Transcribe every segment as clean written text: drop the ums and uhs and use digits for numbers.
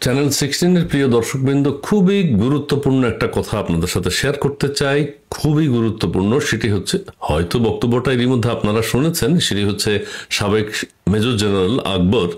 Channel 16 এর প্রিয় দর্শকবৃন্দ, খুবই গুরুত্বপূর্ণ একটা কথা আপনাদের সাথে শেয়ার করতে চাই। খুবই গুরুত্বপূর্ণ। সেটি হচ্ছে, হয়তো বক্তব্যটা এর মধ্যে আপনারা শুনেছেন, সেটি হচ্ছে সাবেক মেজর জেনারেল আকবর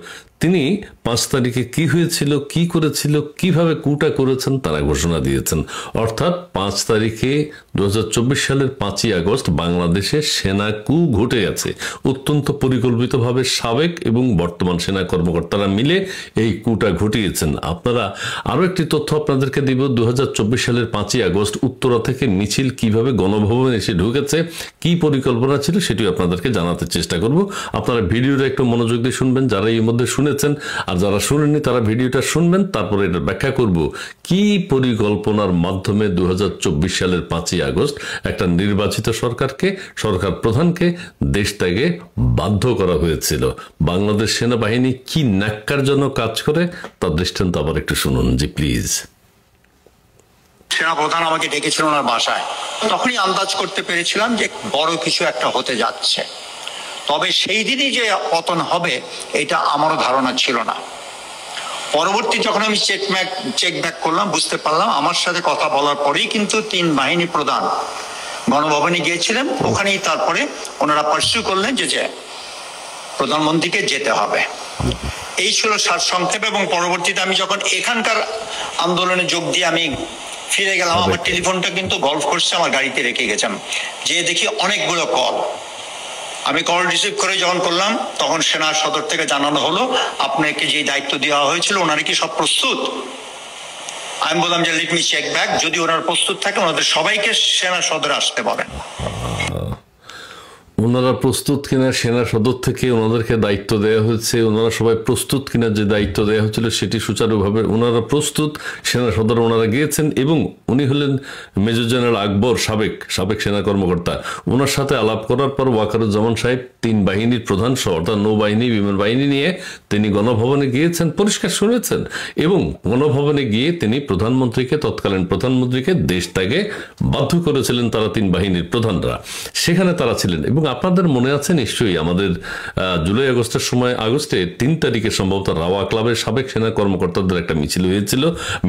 তিনি 5 তারিখে কি হয়েছিল, কি করেছিল, কিভাবে কুটা করেছেন তারা ঘোষণা দিয়েছেন। অর্থাৎ 5 তারিখে 2024 সালের 5ই আগস্ট বাংলাদেশে সেনা কু ঘটে গেছে। অত্যন্ত পরিকল্পিতভাবে সাবেক এবং বর্তমান সেনা কর্মকর্তারা মিলে এই কুটা ঘটিয়েছেন। আপনারা আরো একটি তথ্য আপনাদেরকে দিব। 2024 সালের 5ই আগস্ট উত্তরা থেকে মিছিল কিভাবে গণভবনে এসে ঢুকেছে, কি পরিকল্পনা ছিল, সেটিও আপনাদেরকে জানাতে চেষ্টা করব। আপনারা ভিডিওটা একটু মনোযোগ দিয়ে শুনবেন, যারা এই মধ্যে শুনেছেন, আর যারা শুনেননি তারা ভিডিওটা শুনবেন, তারপরে এটা ব্যাখ্যা করব কি পরিকল্পনার মাধ্যমে 2024 সালের 5ই আগস্ট একটা নির্বাচিত সরকার প্রধানকে দেশ ত্যাগে বাধ্য করা হয়েছিল। বাংলাদেশ সেনাবাহিনী কি ন্যাক্কারজনক কাজ করে তার দৃষ্টান্ত আবার একটু শুনুন জি প্লিজ। সেনাপ্রধান আমাকে ডেকেছিল ওনার বাসায়, তখনই আন্দাজ করতে পেরেছিলাম যে বড় কিছু একটা হতে যাচ্ছে। তবে সেই দিনই যে পতন হবে এটা আমারও ধারণা ছিল না। পরবর্তী যখন আমি চেক ব্যাক করলাম, বুঝতে পারলাম আমার সাথে কথা বলার পরেই কিন্তু 3 বাহিনী প্রধান গণভবনে গিয়েছিলেন। ওখানেই তারপরে ওনারা পার্সু করলেন যে প্রধানমন্ত্রীকে যেতে হবে। এই ছিল সারসংক্ষেপ। এবং পরবর্তীতে আমি যখন এখানকার আন্দোলনে যোগ দিয়ে আমি ফিরে গেলাম, আমার টেলিফোনটা কিন্তু গল্ফ করছে, আমার গাড়িতে রেখে গেছিলাম। যে দেখি অনেকগুলো কল। আমি কল রিসিভ করে যখন করলাম, তখন সেনা সদর থেকে জানানো হলো আপনাকে যে দায়িত্ব দেওয়া হয়েছিল ওনারা কি সব প্রস্তুত। আমি বললাম যে লেট মি চেক ব্যাক, যদি ওনারা প্রস্তুত থাকে ওনাদের সবাইকে সেনা সদরে আসতে বলেন। ওনারা প্রস্তুত কিনা, সেনা সদর থেকে ওনাদেরকে দায়িত্ব দেওয়া হয়েছে, ওনারা সবাই প্রস্তুত কিনা, যে দায়িত্ব দেওয়া হয়েছিল সেটি সুচারুভাবে ওনারা প্রস্তুত। সেনা সদর ওনারা গিয়েছেন এবং উনি হলেন মেজর জেনারেল আকবর, সাবেক সেনা কর্মকর্তা। ওনার সাথে আলাপ করার পর ওয়াকারুজ্জামান সাহেব 3 বাহিনীর প্রধান সহ, অর্থাৎ নৌবাহিনী, বিমান বাহিনী নিয়ে তিনি গণভবনে গিয়েছেন, পরিষ্কার শুনেছেন। এবং গণভবনে গিয়ে তিনি তৎকালীন প্রধানমন্ত্রীকে দেশ ত্যাগে বাধ্য করেছিলেন তারা 3 বাহিনীর প্রধানরা। সেখানে তারা ছিলেন। এবং আপনাদের মনে আছে নিশ্চয়ই, আমাদের জুলাই আগস্টের সময়, আগস্টে 3 তারিখে সম্ভবত রাওয়া ক্লাবের সাবেক সেনা কর্মকর্তাদের একটা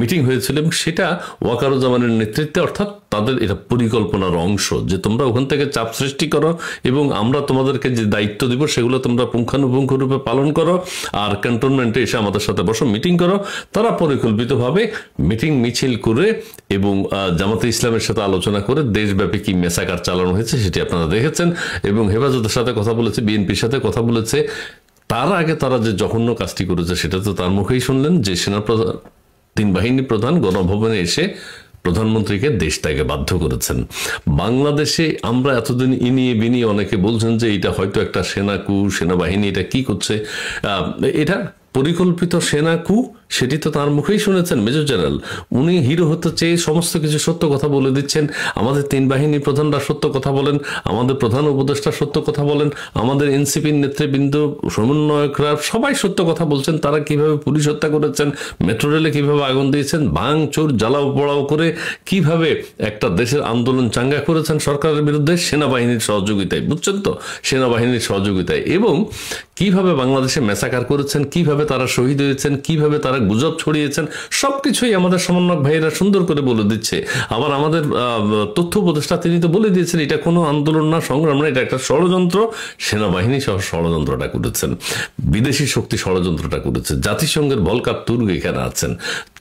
মিটিং হয়েছিল এবং সেটা ওয়াকারুজ্জামানের নেতৃত্বে, অর্থাৎ তাদের এটা পরিকল্পনার অংশ যে তোমরা ওখান থেকে চাপ সৃষ্টি করো এবং আমরা তোমাদেরকে যে দায়িত্ব দিব সেগুলো তোমরা পুঙ্খানুপুঙ্খ রূপে পালন করো, আর ক্যান্টনমেন্টে এসে আমাদের সাথে বসো, মিটিং করো। তারা পরিকল্পিতভাবে মিছিল করে এবং জামাতে ইসলামের সাথে আলোচনা করে দেশব্যাপী কি মেসাকার চালানো হয়েছে সেটি আপনারা দেখেছেন। এবং হেফাজতের সাথে কথা বলেছে, বিএনপির সাথে কথা বলেছে। তার আগে তারা যে জঘন্য কাজটি করেছে সেটা তো তার মুখেই শুনলেন, যে সেনাপ্রধান 3 বাহিনী প্রধান গণভবনে এসে প্রধানমন্ত্রীকে দেশ ত্যাগে বাধ্য করেছেন। বাংলাদেশে আমরা এতদিন ইনিয়ে বিনিয়ে অনেকে বলছেন যে এটা হয়তো একটা সেনাবাহিনী এটা কি করছে, এটা পরিকল্পিত সেনা কু, সেটি তো তার মুখেই শুনেছেন। মেজর জেনারেল উনি হিরো হতে চেয়ে সমস্ত কিছু সত্য কথা বলে দিচ্ছেন। আমাদের 3 বাহিনীর প্রধানরা সত্য কথা বলেন, আমাদের প্রধান উপদেষ্টা সত্য কথা বলেন, আমাদের এনসিপির নেতৃবৃন্দ, সমন্বয়করা সবাই সত্য কথা বলছেন। তারা কিভাবে পুলিশ হত্যা করেছেন, মেট্রো রেলে কিভাবে আগুন দিয়েছেন, ভাঙচুর জ্বালাও পোড়াও করে কিভাবে একটা দেশের আন্দোলন চাঙ্গা করেছেন সরকারের বিরুদ্ধে সেনাবাহিনীর সহযোগিতায়, বুঝছেন তো, সেনাবাহিনীর সহযোগিতায়। এবং কিভাবে বাংলাদেশে মেসাকার করেছেন, কিভাবে তারা শহীদ হয়েছেন, কিভাবে তারা গুজব ছড়িয়েছেন, সবকিছুই আমাদের সমন্বয়ক ভাইয়েরা সুন্দর করে বলে দিচ্ছে। আবার আমাদের তথ্য উপদেষ্টা তিনি তো বলে দিয়েছেন এটা কোনো আন্দোলন না, সংগ্রাম না, এটা একটা ষড়যন্ত্র। সেনাবাহিনী সহ ষড়যন্ত্রটা করেছেন, বিদেশি শক্তি ষড়যন্ত্রটা করেছে, জাতিসংঘের ভলকার তুর্গ এখানে আছেন,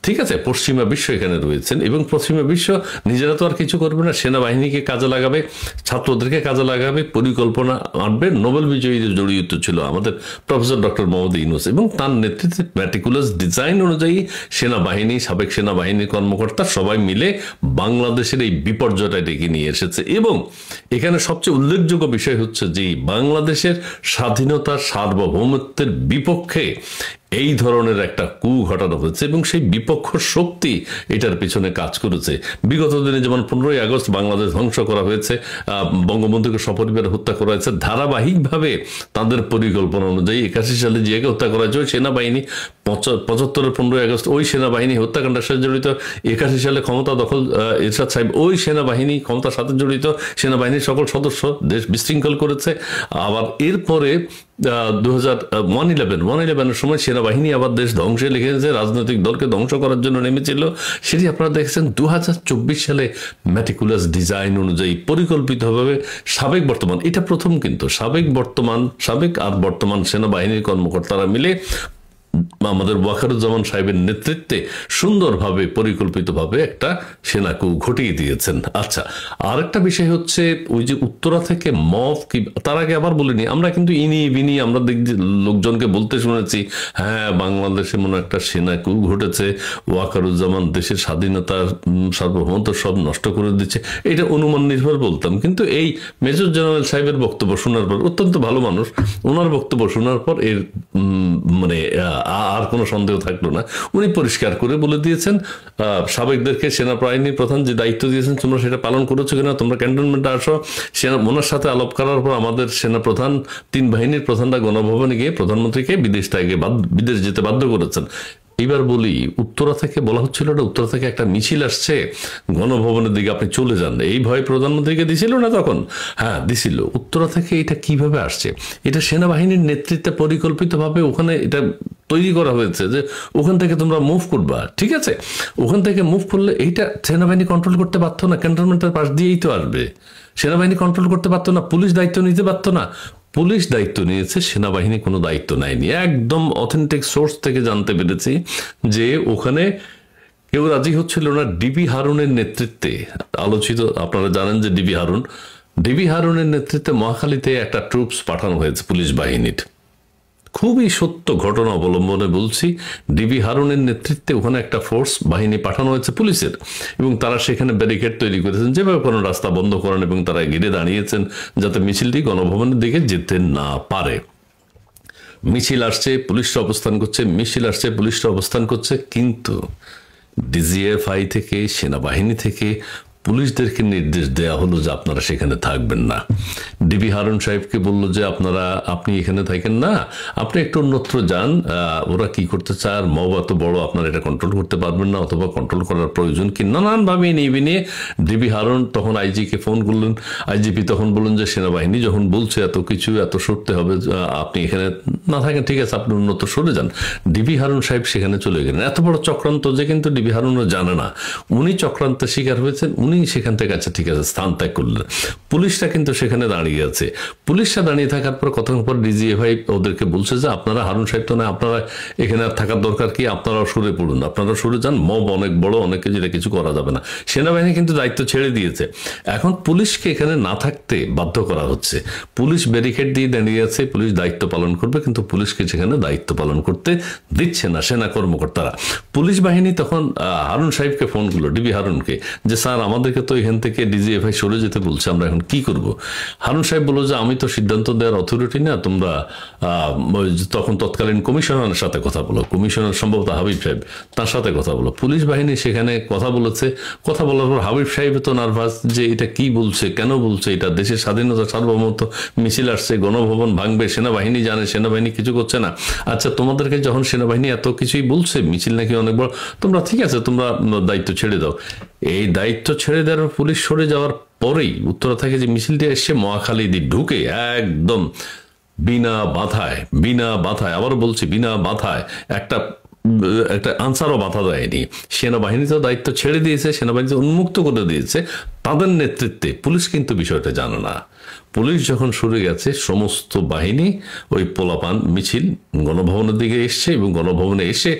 ঠিক আছে, পশ্চিমা বিশ্ব এখানে রয়েছেন। এবং পশ্চিমা বিশ্ব নিজেরা তো আর কিছু করবে না, সেনাবাহিনীকে কাজে লাগাবে, ছাত্রদেরকে কাজে লাগাবে, পরিকল্পনা আনবে। নোবেল বিজয়ীদের জড়িত ছিল আমাদের প্রফেসর ডক্টর মোহাম্মদ ইউনূস এবং তার নেতৃত্বে ম্যাটিকুলাস ডিজাইন অনুযায়ী সেনাবাহিনী, সাবেক সেনাবাহিনীর কর্মকর্তা সবাই মিলে বাংলাদেশের এই বিপর্যয়টা ডেকে নিয়ে এসেছে। এবং এখানে সবচেয়ে উল্লেখযোগ্য বিষয় হচ্ছে যে বাংলাদেশের স্বাধীনতার সার্বভৌমত্বের বিপক্ষে এই ধরনের একটা কু ঘটানো হয়েছে এবং সেই বিপক্ষ শক্তি এটার পিছনে কাজ করেছে। বিগত দিনে যেমন 15ই আগস্ট বাংলাদেশ ধ্বংস করা হয়েছে, বঙ্গবন্ধুকে সপরিবারে হত্যা করা হয়েছে, ধারাবাহিকভাবে তাদের পরিকল্পনা অনুযায়ী 81 সালে জিয়াকে হত্যা করা হয়েছে, সেনাবাহিনী 75-এর 15ই আগস্ট ওই সেনাবাহিনী হত্যাকাণ্ডের সাথে জড়িত, 81 সালে ক্ষমতা দখল এরশাদ সাহেব ওই সেনাবাহিনী ক্ষমতার সাথে জড়িত, সেনাবাহিনীর সকল সদস্য দেশ বিশৃঙ্খল করেছে। আবার এরপরে 2011-এর সময় সেনাবাহিনী আবার দেশ ধ্বংসে লেগেছে, রাজনৈতিক দলকে ধ্বংস করার জন্য নেমেছিল। সেটি আপনারা দেখেছেন 2024 সালে ম্যাটিকুলাস ডিজাইন অনুযায়ী পরিকল্পিতভাবে সাবেক বর্তমান, এটা প্রথম কিন্তু সাবেক আর বর্তমান সেনাবাহিনীর কর্মকর্তারা মিলে আমাদের ওয়াকারুজ্জামান সাহেবের নেতৃত্বে সুন্দরভাবে পরিকল্পিতভাবে একটা সেনাকু ঘটিয়ে দিয়েছেন। আচ্ছা, আরেকটা বিষয় হচ্ছে ওই যে উত্তরা থেকে মফ কি, তার আগে আবার বলিনি আমরা, কিন্তু বিনি আমরা দেখছি লোকজনকে বলতে শুনেছি, হ্যাঁ বাংলাদেশে মনে একটা সেনাকু ঘটেছে, ওয়াকারুজ্জামান দেশের স্বাধীনতার সার্বভৌমত্ব সব নষ্ট করে দিচ্ছে, এটা অনুমান নির্ভর বলতাম। কিন্তু এই মেজর জেনারেল সাহেবের বক্তব্য শোনার পর, অত্যন্ত ভালো মানুষ, ওনার বক্তব্য শোনার পর এর মানে আর কোনো সন্দেহ থাকলো না। উনি পরিষ্কার করে বলে দিয়েছেন সাবেকদেরকে সেনাবাহিনীর প্রধান যে দায়িত্ব দিয়েছেন তোমরা সেটা পালন করেছো কিনা, তোমরা ক্যান্টনমেন্টে আসো। ওনার সাথে আলাপ করার পর আমাদের সেনাপ্রধান 3 বাহিনীর প্রধানরা গণভবনে গিয়ে প্রধানমন্ত্রীকে বিদেশ যেতে বাধ্য করেছেন। এইবার বলি, উত্তরা থেকে বলা হচ্ছিল না, উত্তরা থেকে একটা মিছিল আসছে গণভবনের দিকে, আপনি চলে যান, এই ভয় প্রধানমন্ত্রীকে দিছিল না তখন? হ্যাঁ দিছিল। উত্তরা থেকে এটা কিভাবে আসছে? এটা সেনাবাহিনীর নেতৃত্বে পরিকল্পিতভাবে ওখানে এটা তৈরি করা হয়েছে যে ওখান থেকে তোমরা মুভ করবা, ঠিক আছে? ওখান থেকে মুভ করলে এইটা সেনাবাহিনী কন্ট্রোল করতে পারতো না, ক্যান্টনমেন্টের পাশ দিয়েই তো আসবে। সেনাবাহিনী কন্ট্রোল করতে পারতো না, পুলিশ দায়িত্ব নিতে পারতো না। পুলিশ দায়িত্ব নিয়েছে, সেনাবাহিনী কোনো দায়িত্ব নেয়নি। একদম অথেন্টিক সোর্স থেকে জানতে পেরেছি যে ওখানে কেউ রাজি হচ্ছিল না। ডিবি হারুনের নেতৃত্বে আলোচিত, আপনারা জানেন যে ডিবি হারুনের নেতৃত্বে মহাখালীতে একটা ট্রুপস পাঠানো হয়েছে পুলিশ বাহিনীর। খুবই সত্য ঘটনা অবলম্বনে বলছি, ডিবি হারুনের নেতৃত্বে ওখানে একটা ফোর্স বাহিনী পাঠানো হয়েছে পুলিশের, এবং তারা সেখানে ব্যারিকেড তৈরি করেছেন, যেভাবে কোনো রাস্তা বন্ধ করেন, এবং তারা ঘিরে দাঁড়িয়েছেন যাতে মিছিলটি গণভবনের দিকে যেতে না পারে। মিছিল আসছে, পুলিশরা অবস্থান করছে, কিন্তু ডিজিএফআই থেকে, সেনাবাহিনী থেকে পুলিশদেরকে নির্দেশ দেওয়া হলো যে আপনারা সেখানে থাকবেন না। ডিবি হারুন সাহেবকে বললো যে আপনি এখানে থাকেন না, আপনি একটু অন্যত্র যান। ওরা কি করতে চায়, আর মব এত বড়, আপনারা এটা কন্ট্রোল করতে পারবেন না, অথবা কন্ট্রোল করার প্রয়োজন কি, নানানভাবে নিয়ে ডিবি হারুন তখন আইজিকে ফোন করলেন। আইজিপি তখন বললেন যে সেনাবাহিনী যখন বলছে এত কিছু, এত সরতে হবে, আপনি এখানে না থাকেন, ঠিক আছে আপনি অন্যত্র সরে যান। ডিবি হারুন সাহেব সেখানে চলে গেলেন। এত বড় চক্রান্ত যে কিন্তু ডিবি হারুনও জানে না উনি চক্রান্তের শিকার হয়েছেন। উনি সেখান থেকে আচ্ছা ঠিক আছে স্থান ত্যাগ করলেন। পুলিশরা কিন্তু সেখানে দাঁড়িয়ে আছে। পুলিশরা দাঁড়িয়ে থাকার পর কতক্ষণ পর ডিজিএফআই ওদেরকে বলছে যে আপনারা, হারুন সাহেব তো না, আপনারা এখানে আর থাকার দরকার কি, আপনারাও সরে পড়ুন, আপনারা সরে যান, মব অনেক বড়, অনেক যেটা কিছু করা যাবে না। সেনাবাহিনী কিন্তু দায়িত্ব ছেড়ে দিয়েছে। এখন পুলিশকে এখানে না থাকতে বাধ্য করা হচ্ছে। পুলিশ ব্যারিকেড দিয়ে দাঁড়িয়ে আছে, পুলিশ দায়িত্ব পালন করবে, কিন্তু পুলিশকে সেখানে দায়িত্ব পালন করতে দিচ্ছে না সেনা কর্মকর্তারা। পুলিশ বাহিনী তখন হারুন সাহেবকে ফোন করলো, ডিবি হারুনকে, যে স্যার আমাদেরকে তো এখান থেকে ডিজিএফআই সরে যেতে বলছে, আমরা এখন কি করব? হারুন সাহেব বললো যে আমি তো সিদ্ধান্ত দেওয়ার অথরিটি না, তোমরা তখন তৎকালীন কমিশনারের সাথে কথা বলো, কমিশনার সম্ভবত হাবিব সাহেব, তার সাথে কথা বলো। পুলিশ বাহিনী সেখানে কথা বলেছে। কথা বলার পর হাবিব সাহেব তো নার্ভাস যে এটা কি বলছে, কেন বলছে, এটা দেশের স্বাধীনতা সার্বভৌমত্ব, মিছিল আসছে, গণভবন ভাঙবে, সেনাবাহিনী জানে, সেনাবাহিনী কিছু করছে না। আচ্ছা তোমাদেরকে যখন সেনাবাহিনী এত কিছুই বলছে, মিছিল নাকি অনেক বড়, তোমরা ঠিক আছে তোমরা দায়িত্ব ছেড়ে দাও। এই দায়িত্ব ছেড়ে দেওয়ার পুলিশ সরে যাওয়ার পরেই উত্তরা থেকে যে মিছিলটি এসছে মহাখালী দিয়ে ঢুকে একদম বিনা বাধায়, আবার বলছি বিনা বাধায়, একটা আনসারও বাধা দেয়নি। সেনাবাহিনী তো দায়িত্ব ছেড়ে দিয়েছে, সেনাবাহিনী উন্মুক্ত করে দিয়েছে তাদের নেতৃত্বে। পুলিশ কিন্তু বিষয়টা জানে না। পুলিশ যখন সরে গেছে, সমস্ত বাহিনী ওই পোলাপান মিছিল গণভবনের দিকে এসছে, এবং গণভবনে এসে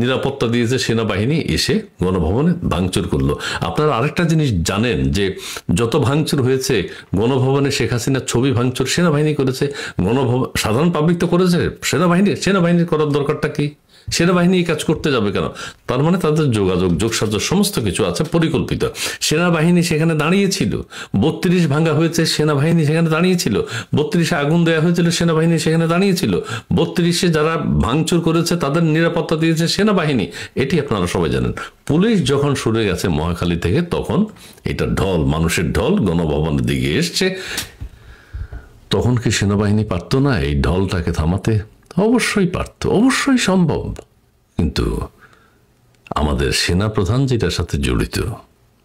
নিরাপত্তা দিয়েছে সেনাবাহিনী, এসে গণভবনে ভাঙচুর করলো। আপনারা আরেকটা জিনিস জানেন যে যত ভাঙচুর হয়েছে গণভবনে, শেখ হাসিনার ছবি ভাঙচুর সেনাবাহিনী করেছে, সাধারণ পাবলিক তো করেছে, সেনাবাহিনীর করার দরকারটা কি? সেনাবাহিনী এই কাজ করতে যাবে কেন? তার মানে তাদের যোগসাজশ সমস্ত কিছু আছে পরিকল্পিত। সেনাবাহিনী সেখানে দাঁড়িয়েছিল, 32 ভাঙা হয়েছে, সেনাবাহিনী সেখানে দাঁড়িয়েছিল, 32-এ আগুন দেওয়া হয়েছিল, সেনাবাহিনী সেখানে দাঁড়িয়েছিল, 32-এ যারা ভাঙচুর করেছে তাদের নিরাপত্তা দিয়েছে সেনাবাহিনী। এটি আপনারা সবাই জানেন। পুলিশ যখন সরে গেছে মহাখালী থেকে, তখন এটা মানুষের ঢল গণভবনের দিকে এসছে। তখন কি সেনাবাহিনী পারতো না এই ঢলটাকে থামাতে? অবশ্যই পারত, অবশ্যই সম্ভব। কিন্তু আমাদের সেনা প্রধান যেটার সাথে জড়িত,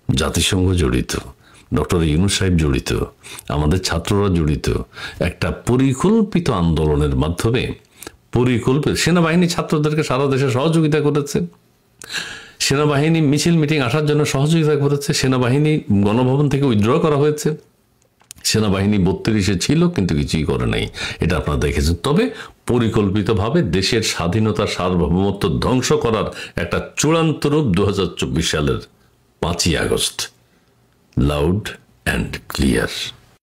জাতিসংঘ জড়িত, ডক্টর ইউনূস সাহেব জড়িত, আমাদের ছাত্ররা জড়িত, একটা পরিকল্পিত আন্দোলনের মাধ্যমে সেনাবাহিনী ছাত্রদেরকে সারা দেশে সহযোগিতা করেছে, সেনাবাহিনী মিছিল মিটিং আসার জন্য সহযোগিতা করেছে, সেনাবাহিনী গণভবন থেকে উইথড্র করা হয়েছে, সেনাবাহিনী 32-এ ছিল কিন্তু কিছুই করে নাই, এটা আপনারা দেখেছেন। তবে পরিকল্পিতভাবে দেশের স্বাধীনতা সার্বভৌমত্ব ধ্বংস করার একটা চূড়ান্ত রূপ 2024 সালের 5ই আগস্ট, লাউড অ্যান্ড ক্লিয়ার।